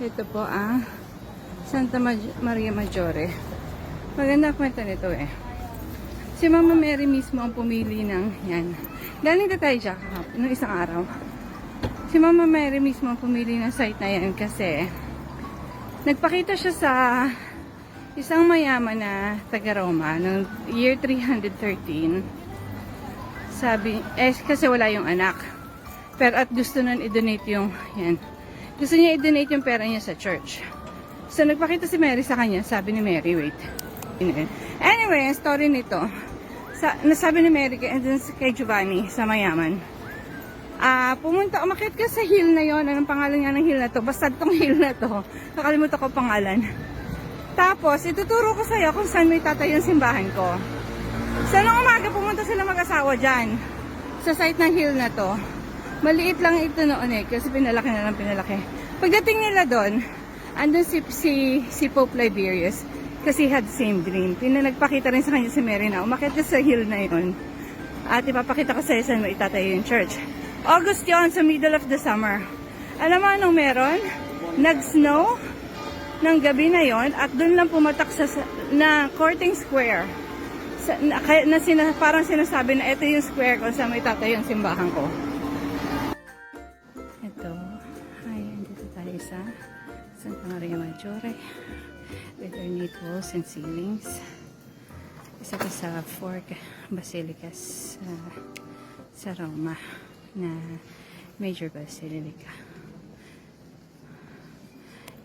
Ito po ang Santa Maria Maggiore. Maganda kwento nito eh. Si Mama Mary mismo ang pumili ng yan. Galing na tayo dyan noong isang araw. Si Mama Mary mismo ang pumili ng site na yan kasi nagpakita siya sa isang mayaman na taga-Roma noong year 313. Sabi, kasi wala yung anak. Pero at gusto nun i-donate yung yan. Gusto niya i-donate yung pera niya sa church. So, nagpakita si Mary sa kanya. Sabi ni Mary, wait. Anyway, ang story nito. Nasabi ni Mary kay Giovanni sa mayaman. Umakyat ka sa hill na yon. Anong pangalan nga ng hill na to? Basta itong hill na to. Nakalimutan ko pangalan. Tapos, ituturo ko sa'yo kung saan may tatayo yung simbahan ko. So, nung umaga, pumunta sila mag-asawa dyan. Sa site ng hill na to. Maliit lang ito noon eh, kasi pinalaki na lang pinalaki. Pagdating nila doon, andun si Pope Liberius, kasi he had the same dream. Nagpakita rin sa kanya si Mary na umakyat ka sa hill na yon. At ipapakita ko sa iyo saan mo itatayo yung church. August yon, sa middle of the summer. Alam mo anong meron? Nag-snow ng gabi na yon at doon lang pumatak na Courting Square. Parang sinasabi na ito yung square kung saan mo itatayo yung simbahan ko. Ito, dito tayo sa Santa Maria Maggiore with ornate walls and ceilings. Isa pa sa 4 basilicas sa Roma na major basilica.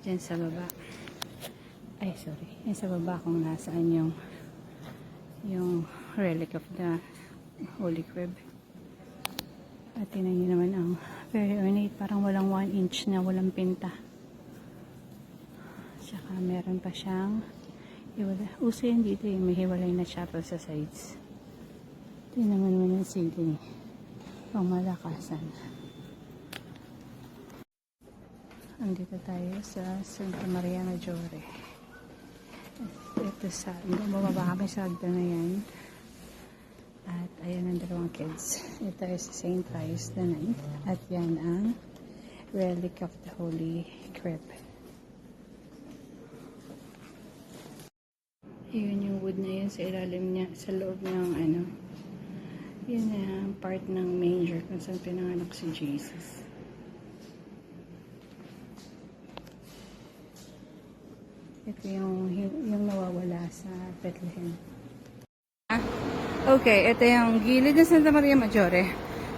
Diyan sa baba, yan sa baba kung nasaan yung relic of the Holy Crib. At tinan nyo naman ang very ornate, parang walang 1 inch na walang pinta. Tsaka meron pa siyang uso yan dito yung may hiwalay na chapel sa sides. Tinan mo naman yung ceiling, pang malakasan. Andito tayo sa Santa Maria Maggiore. Ito bumaba kami sa hagdan na yan. At ayan ang dalawang kids. Ito ay si St. Pius IX. At yan ang relic of the Holy Crib. Yun yung wood na yun sa ilalim niya, sa loob ng yun ang part ng manger kung saan pinanganak si Jesus. Ito yung nawawala sa Bethlehem. Okay, ito yung gilid ng Santa Maria Maggiore.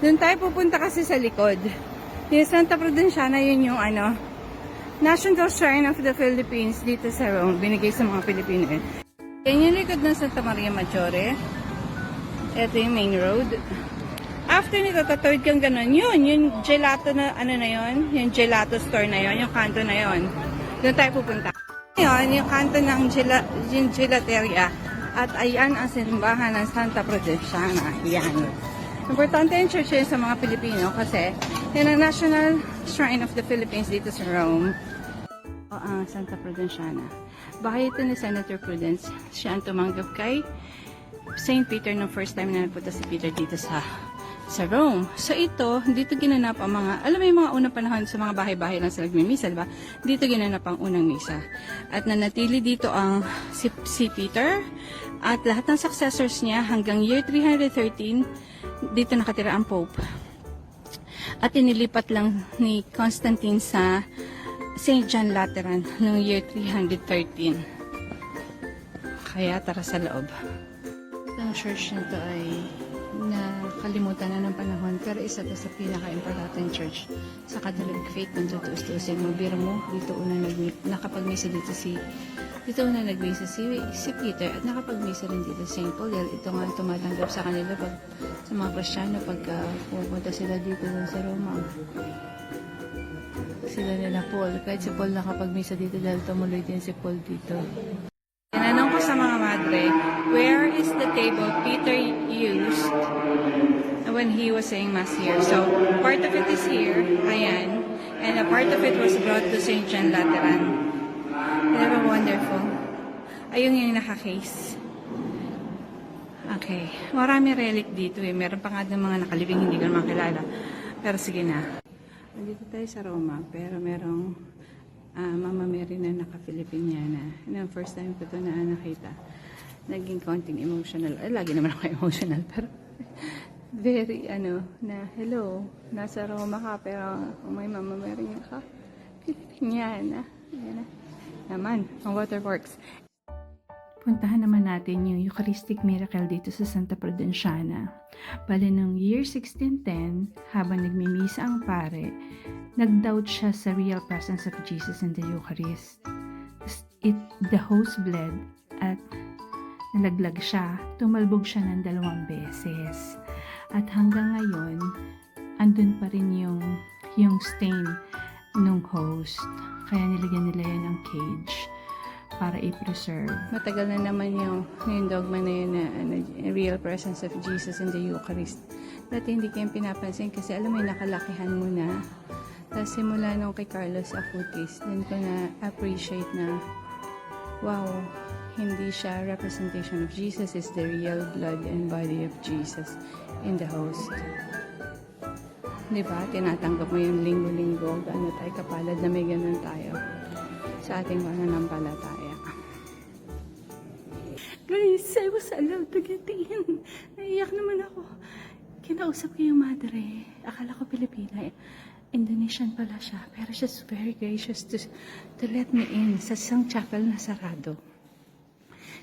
Doon tayo pupunta kasi sa likod. Yung Santa Prudenciana, yun yung National Shrine of the Philippines dito sa Rome. Binigay sa mga Pilipino. Yan yung likod ng Santa Maria Maggiore. Ito yung main road. After nito, tatawid kang ganun. Yung gelato na, yung gelato store na yun, yung kanto na yun. Doon tayo pupunta. Ngayon, yung kanto ng gelateria. At ayan ang simbahan ng Santa Prudenciana. Yan. Importante yung church yun sa mga Pilipino kasi yan ang National Shrine of the Philippines dito sa Rome. Ang Santa Prudenciana. Bahay ito ni Senator Prudence. Siya ang tumanggap kay St. Peter nung first time na napunta si Peter dito sa Rome. So ito, dito ginanap ang mga, alam mo yung mga unang panahon sa mga bahay-bahay lang sila nagmimisa, diba? Dito ginanap ang unang misa. At nanatili dito ang si Peter at lahat ng successors niya hanggang year 313, dito nakatira ang Pope. At inilipat lang ni Constantine sa St. John Lateran noong year 313. Kaya tara sa loob. Ang church nito ay nakalimutan na ng panahon, pero isa to sa pinaka-importante church sa Catholic faith kung tutuusin mo. Biro mo, dito una nakapag-misa dito dito una nag-misa si Peter at nakapag-misa rin dito si St. Paul. Ito nga tumatanggap sa kanila sa mga Kristiyano pagka pupunta sila dito sa Roma. Sila nila Paul. Kahit si Paul nakapag-misa dito dahil tumuloy din si Paul dito. Tinanong ko sa mga madre, where is the table Peter used when he was saying Mass here? So, part of it is here, ayan, and a part of it was brought to St. John Lateran. Diba wonderful? Ayun yung naka-case. Okay, marami relic dito eh. Meron pa nga ng mga nakalibing hindi ko naman kilala. Pero sige na. Nandito tayo sa Roma, pero merong Mama Mary na naka-Filipiniana. First time ko ito na nakita. Naging konting emotional. Lagi naman ako emotional, pero very, na hello, nasa Roma ka, pero may Mama Mary naka-Filipiniana. Yan na. Naman, ang waterworks. Puntahan naman natin yung Eucharistic miracle dito sa Santa Prudenciana. Bale, noong year 1610, habang nagmimisa ang pare, nag-doubt siya sa real presence of Jesus in the Eucharist. The host bled at nalaglag siya. Tumalbog siya ng 2 beses. At hanggang ngayon, andun pa rin yung stain nung host. Kaya nilagyan nila yan ng cage para i-preserve. Matagal na naman yung dogma na yun na real presence of Jesus in the Eucharist. Dati hindi ko yung pinapansin kasi alam mo yung nakalakihan mo na. Tapos simula nung kay Carlos Acutis, din ko na appreciate na wow, hindi siya representation of Jesus, is the real blood and body of Jesus in the host. Diba? Tinatanggap mo yung linggo-linggo, gaano tayo kapalad na may ganun tayo sa ating pananampalataya. Guys, I was allowed to get in. Naiyak naman ako. Kinausap ko yung madre. Akala ko Pilipina. Indonesian pala siya. Pero she's very gracious to let me in sa isang chapel na sarado.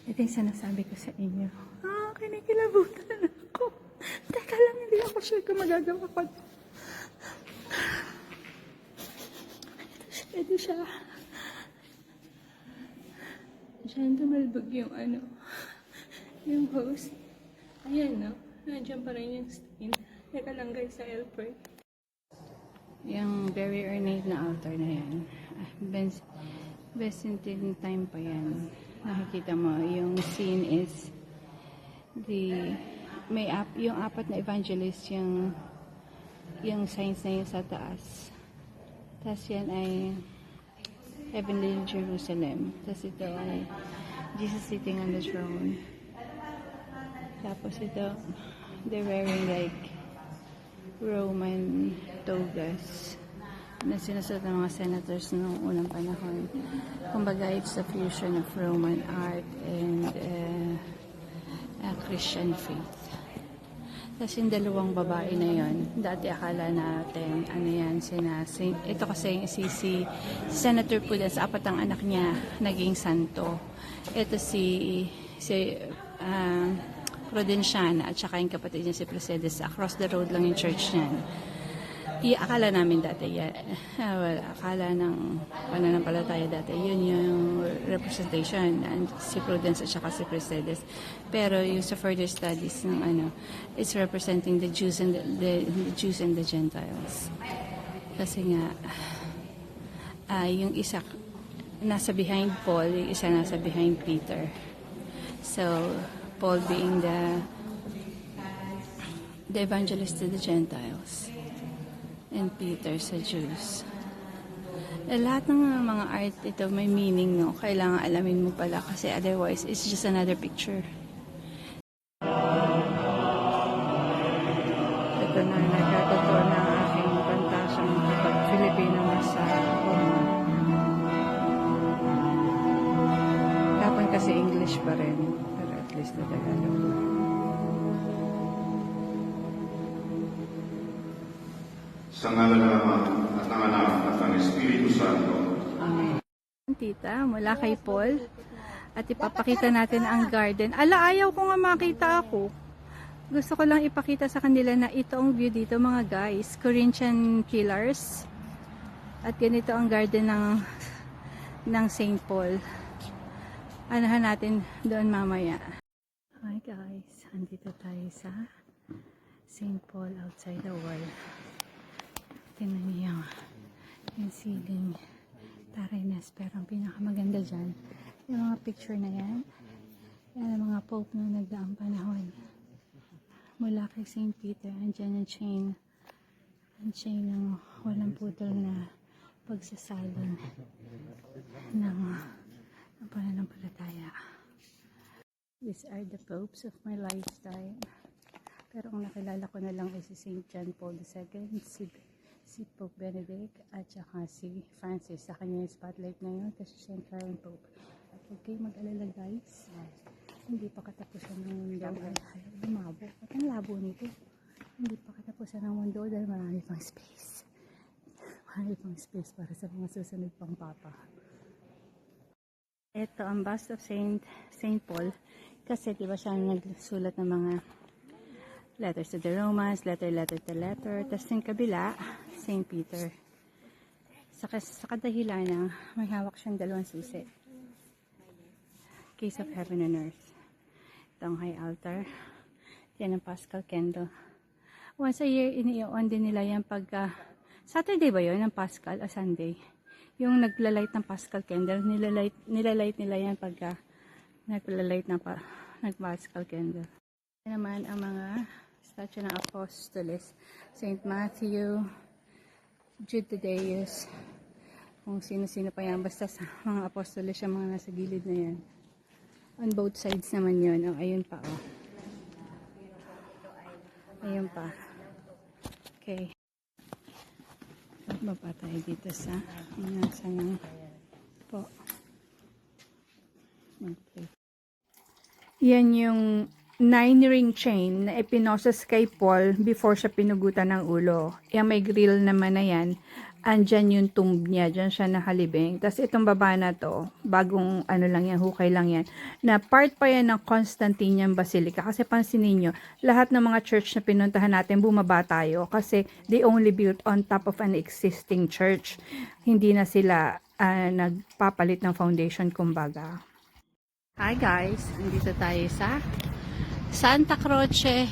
Ito yung sinasabi ko sa inyo. Kinikilabutan ako. Teka lang, hindi ako sure kung magagawa ko. Ito siya. Diyan tumalbog yung host. Ayan, no? Nandiyan pa rin yung stain. Teka lang guys, I'll pray. Yung very ornate na altar na yan. Byzantine time pa yan. Nakikita mo, yung scene is yung 4 na evangelist, yung signs na yun sa taas. Tapos yan ay Heavenly Jerusalem. Tapos ito ay Jesus sitting on the throne. Tapos ito, they're wearing like Roman togas na sinusuot ng mga senators noong unang panahon. Kumbaga, it's a fusion of Roman art and Christian faith. Tapos yung 2 babae na yon, dati akala natin, ito kasi si Senator Prudence, 4 ang anak niya, naging santo. Ito si Prudenciana at saka yung kapatid niya si Mercedes. Across the road lang yung church niya. Akala namin dati, akala ng pananampalataya dati, yun yung representation, and si Prudence at saka si Mercedes. Pero yung sa further studies ng it's representing the Jews and the Jews and the Gentiles. Kasi nga, yung isa nasa behind Paul, yung isa nasa behind Peter. So, Paul being the evangelist to the Gentiles. And Peter sa Jews. Lahat ng mga art ito may meaning, no? Kailangan alamin mo pala kasi otherwise it's just another picture. Ito na nagkatotoo na ang aking pantasang kapag Filipino sa Roma. Dapat kasi English pa rin, pero at least na Tagalog. Sa ngalan ng Ama at ng Anak at ng Espiritu Santo. Amen. Tita, mula kay Paul. At ipapakita natin ang garden. Ayaw ko nga makita ako. Gusto ko lang ipakita sa kanila na ito ang view dito mga guys. Corinthian pillars. At ganito ang garden ng St. Paul. Anahan natin doon mamaya. Hi guys, andito tayo sa St. Paul outside the wall. Tingnan niyo yung ceiling Tarenas, pero ang pinakamaganda dyan yung mga picture na yan ang mga pope na nagdaang panahon mula kay St. Peter. Andyan yung chain ng walang putol na pagsasalin ng pananampalataya. These are the popes of my lifetime, pero ang nakilala ko na lang ay si St. John Paul II, si Pope Benedict at saka si Francis. Sa kanya yung spotlight ngayon kasi siyempre yung Pope. At huwag kayong mag-alala guys. Hindi pa katapusan ng mundo. Ay, lumabo. At ang labo nito. Hindi pa katapusan ng mundo dahil marami pang space. Marami pang space para sa mga susunod pang papa. Ito ang bust of Saint Paul. Kasi diba siya nagsulat ng mga letters to the Romans, letter to letter. Tapos yung kabila, Saint Peter. Sa kadahilan ng may hawak siyang dalawang susi. Case of heaven and earth. Itong high altar. Yan ang Paschal candle. Once a year, ini-on din nila yan pagka Saturday ba yun, ang Paschal o Sunday? Yung naglalight ng Paschal candle, nilalight nila yan pagka naglalait ng Paschal candle. Yan naman ang mga statue ng Apostoles. Saint Matthew, Jude Thaddeus, kung sino-sino pa yan. Basta sa mga Apostoles yung mga nasa gilid na yan. On both sides naman yun. Oh, ayun pa, oh. Ayun pa. Okay. Baba tayo dito sa nasa ng po. Okay. Yan yung 9-ring chain na ipinoses kay Paul before siya pinugutan ng ulo. Yung may grill naman na yan, andyan yung tomb niya, dyan siya nakalibing. Tapos itong baba na to, bagong ano lang yan, hukay lang yan, na part pa yan ng Constantinian Basilica. Kasi pansinin nyo, lahat ng mga church na pinuntahan natin, bumaba tayo. Kasi they only built on top of an existing church. Hindi na sila nagpapalit ng foundation, kumbaga. Hi guys, andito tayo sa Santa Croce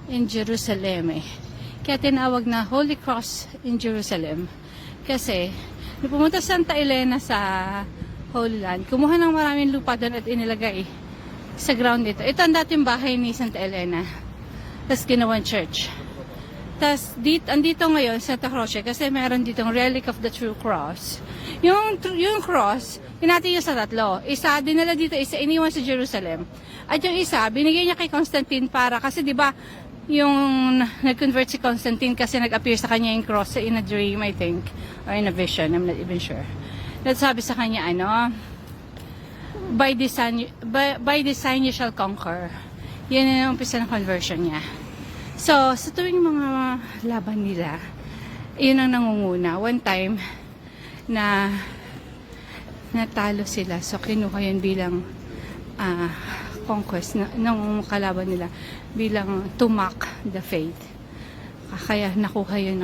in Jerusalem. Kaya tinawag na Holy Cross in Jerusalem. Kasi, nung pumunta Santa Elena sa Holy Land, kumuha ng maraming lupa doon at inilagay sa ground dito. Ito ang dating bahay ni Santa Elena. Tapos ginawang church. Tapos andito ngayon Santa Croce kasi meron ditong relic of the true cross. Yung cross, pinati niya sa tatlo. Isa dinala dito, isa iniwan sa Jerusalem. At yung isa, binigay niya kay Constantine para, kasi di ba yung nag-convert si Constantine kasi nag-appear sa kanya yung cross in a dream, I think, or in a vision, I'm not even sure. Sabi sa kanya, by design you shall conquer. Yan yung umpisa ng conversion niya. So, sa tuwing mga laban nila, yun ang nangunguna. One time, na natalo sila. So, kinuha yun bilang conquest ng kalaban nila. Bilang to mock the faith. Kaya nakuha yun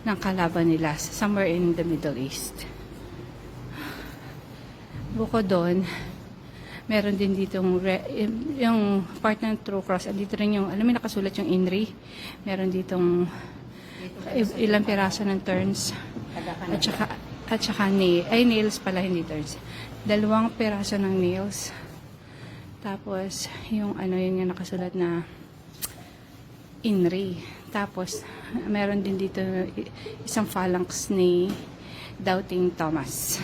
ng kalaban nila somewhere in the Middle East. Bukod doon, meron din ditong yung part ng True Cross. Andito rin yung, alam mo, nakasulat yung INRI. Meron ditong ilang piraso ng turns. At saka nails pala, hindi turns. 2 piraso ng nails. Tapos, yung yun yung nakasulat na INRI. Tapos, meron din dito isang phalanx ni Doubting Thomas.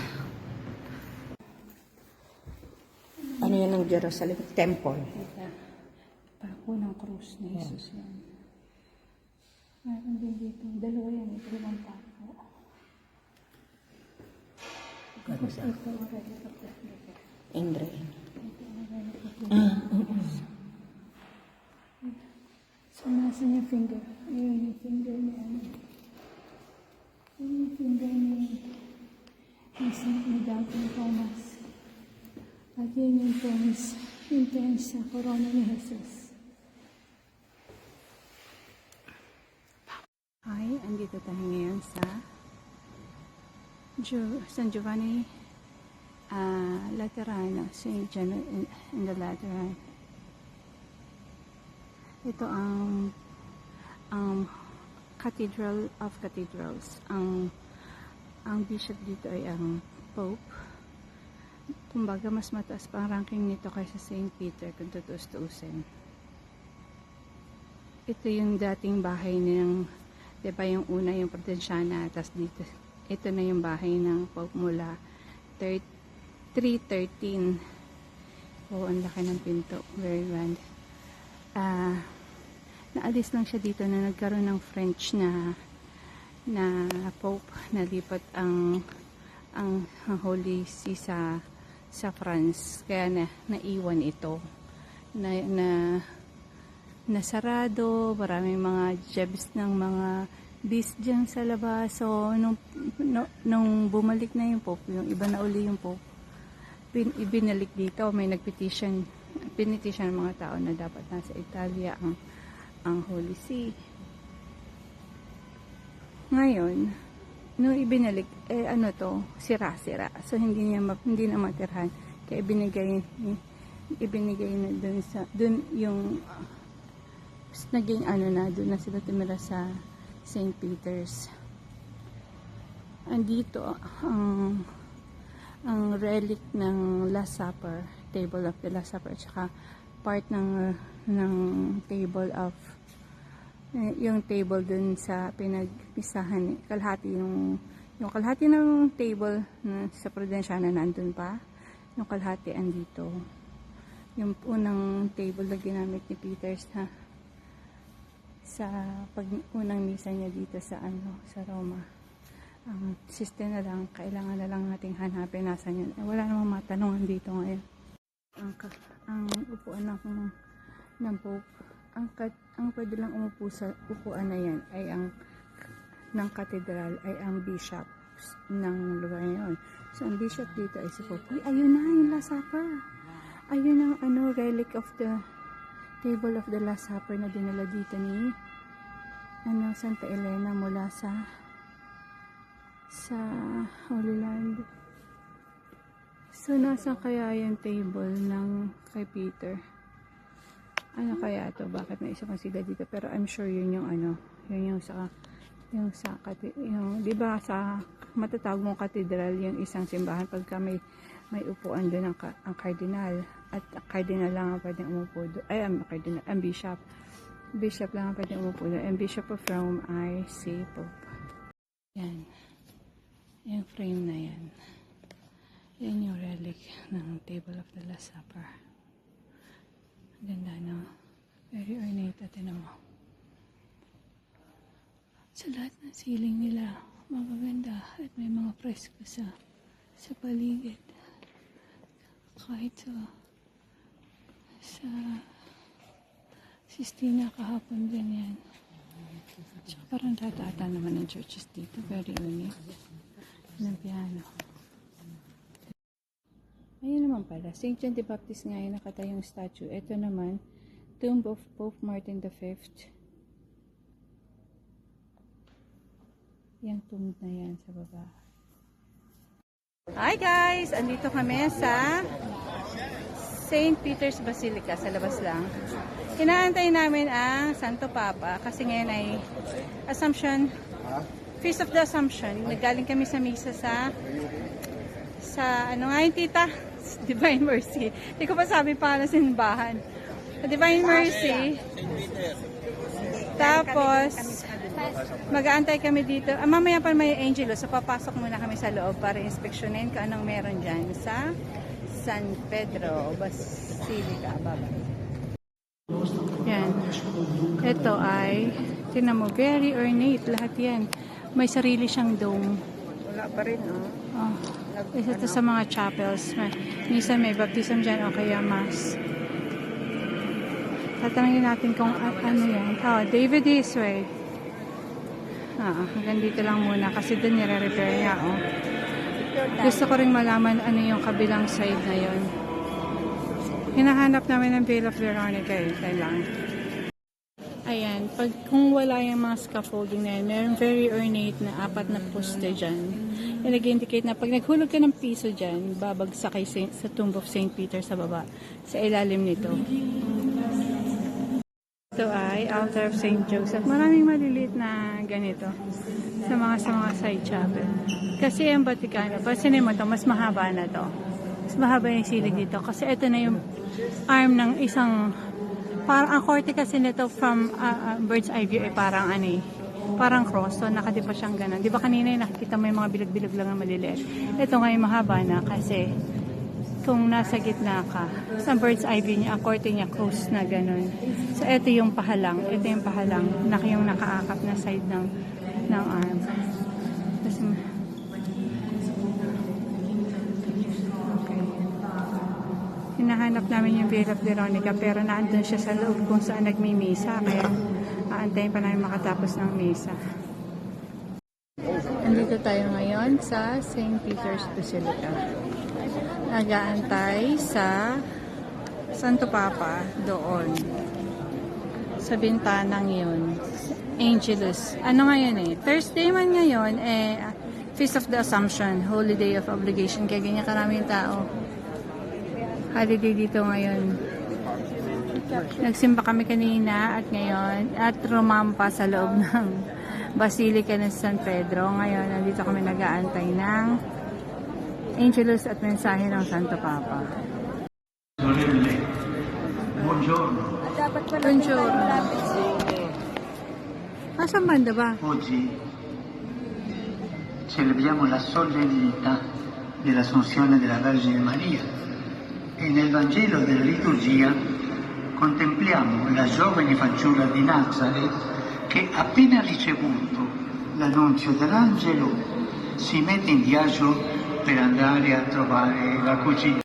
Ano yan ng Jerusalem Temple? Pako ng krus ni Jesus yan. Meron din dito. 2 yan. Ito lang pako. Indre. So, nasa niya finger. Ayun yung finger ni Ayun yung finger ni Doubting Thomas. At yun yung turns sa corona ni Jesus. Hi, andito tayo ngayon sa San Giovanni Laterano, St. John in the Lateran. Ito ang Cathedral of Cathedrals. Ang bishop dito ay ang Pope. Kumbaga, mas mataas pa ang ranking nito kaysa St. Peter kung tutustusin. Ito yung dating bahay ng, diba yung una yung Provinciana, tapos dito, ito na yung bahay ng Pope mula 313. Oh, ang laki ng pinto. Very grand. Naalis lang siya dito na nagkaroon ng French na na Pope nalipat ang Holy See sa France, kaya naiwan ito na nasarado, maraming mga jebs ng mga beast dyan sa labas. So nung bumalik na yung Pope, yung iba na uli yung Pope, ibinalik dito, may pinetition ng mga tao na dapat nasa Italia ang Holy See. Ngayon, nung ibinalik, sira-sira. So hindi na matirhan. Kaya ibinigay na dun yung naging doon na sila tumira sa St. Peter's. Andito ang relic ng Last Supper, table of the Last Supper, tsaka part ng table of yung table dun sa pinagpisahan, kalahati yung kalahati ng table sa Prudensiana nandun pa, yung kalahati andito, yung unang table na ginamit ni Peters sa unang misa niya dito sa Roma. Ang system na lang, kailangan na lang nating hanapin nasan yun. Wala namang matanungan dito ngayon. Ang upuan ng Pope, ang pwede lang umupo sa upuan na yan ay ng katedral ay ang bishop ng lugar ngayon. So ang bishop dito ay si Pope. Ayun na yung Last Supper. Ayun ang relic of the table of the Last Supper na dinala dito ni Santa Elena mula sa Holy Land. So nasa kaya yung table ng kay Peter? Ano kaya to? Bakit may isa pang sila dito? Pero I'm sure yun yung yun yung di ba sa matatawag mong katedral, yung isang simbahan, pagka may upuan doon ang cardinal, at cardinal lang ang pwedeng umupo doon. Ay, ang bishop lang ang pwedeng umupo doon. Ang Bishop of Rome ay si Pope. Yan. Yung frame na yan. Yan yung relic ng table of the Last Supper. Ganda, no? Very ornate. Tignan mo. Sa lahat ng ceiling nila, magaganda. At may mga presko sa paligid. Kahit sa Sistina kahapon din yan. Tsaka parang tatata naman ng churches dito. Very ornate. Ng piano. Ayun naman pala, St. John the Baptist nga yung nakatayong statue. Ito naman, Tomb of Pope Martin V. Yung tomb na yan sa baba. Hi guys! Andito kami sa St. Peter's Basilica, sa labas lang. Inaantay namin ang Santo Papa kasi ngayon ay Assumption, Feast of the Assumption. Nagaling kami sa misa sa yung tita? Divine Mercy. Hindi ko pa sabi pa na simbahan. Divine Mercy. Tapos, mag-aantay kami dito. Mamaya pa may angelo. So, papasok muna kami sa loob para inspeksyonin kung anong meron dyan sa San Pedro Basilica. Yan. Ito ay, tinan mo, very ornate. Lahat yan. May sarili siyang dome. Wala pa rin, Oh. Isa ito sa mga chapels. Minsan may baptism dyan o kaya mass. Tatanungin natin kung ano yan. David Isway. Hanggang dito lang muna kasi doon nire-repair niya. Gusto ko rin malaman ano yung kabilang side na yon. Hinahanap namin ng Veil of Veronica. Kailangan. Ayan. Kung wala yung mga scaffolding na yan, meron very ornate na 4 na poste dyan. Yung nag-indicate na pag naghulog ka ng piso dyan, babagsak kay sa Tomb of St. Peter sa baba, sa ilalim nito. Ito ay Altar of St. Joseph. Maraming maliliit na ganito sa mga side chapel. Kasi ang Vaticano, pansinin mo ito, mas mahaba na to. Mas mahaba yung silig dito. Kasi ito na yung arm ng isang, parang ang korte kasi nito from bird's eye view ay parang parang cross, so nakadipa siyang ganun. Di ba kanina yung nakikita mo yung mga bilag-bilag lang na maliliit? Ito ngayon mahaba na kasi kung nasa gitna ka, sa bird's eye view niya, ang korte niya close na ganun. So ito yung pahalang, yung nakaakap na side ng arm. Kasi, okay. Hinahanap namin yung Veil of Veronica pero naandun siya sa loob kung saan nagmimisa. Kaya aantayin pa namin makatapos ng misa. Andito tayo ngayon sa St. Peter's Basilica. Nag-aantay sa Santo Papa doon. Sa bintanang yun. Angelus. Ano ngayon eh? Thursday man ngayon eh Feast of the Assumption. Holy Day of Obligation. Kaya ganyan karaming tao. Holiday dito ngayon. Nagsimba kami kanina at ngayon at rumampa sa loob ng Basilica ng San Pedro. Ngayon, nandito kami nag-aantay ng Angelus at mensahe ng Santo Papa. Sorelle, buongiorno. Buongiorno. Asan banda ba? Oggi celebriamo la solennità dell'Assunzione della Vergine Maria e nel Vangelo della liturgia contempliamo la giovane fanciulla di Nazareth che appena ricevuto l'annunzio dell'angelo si mette in viaggio per andare a trovare la cugina.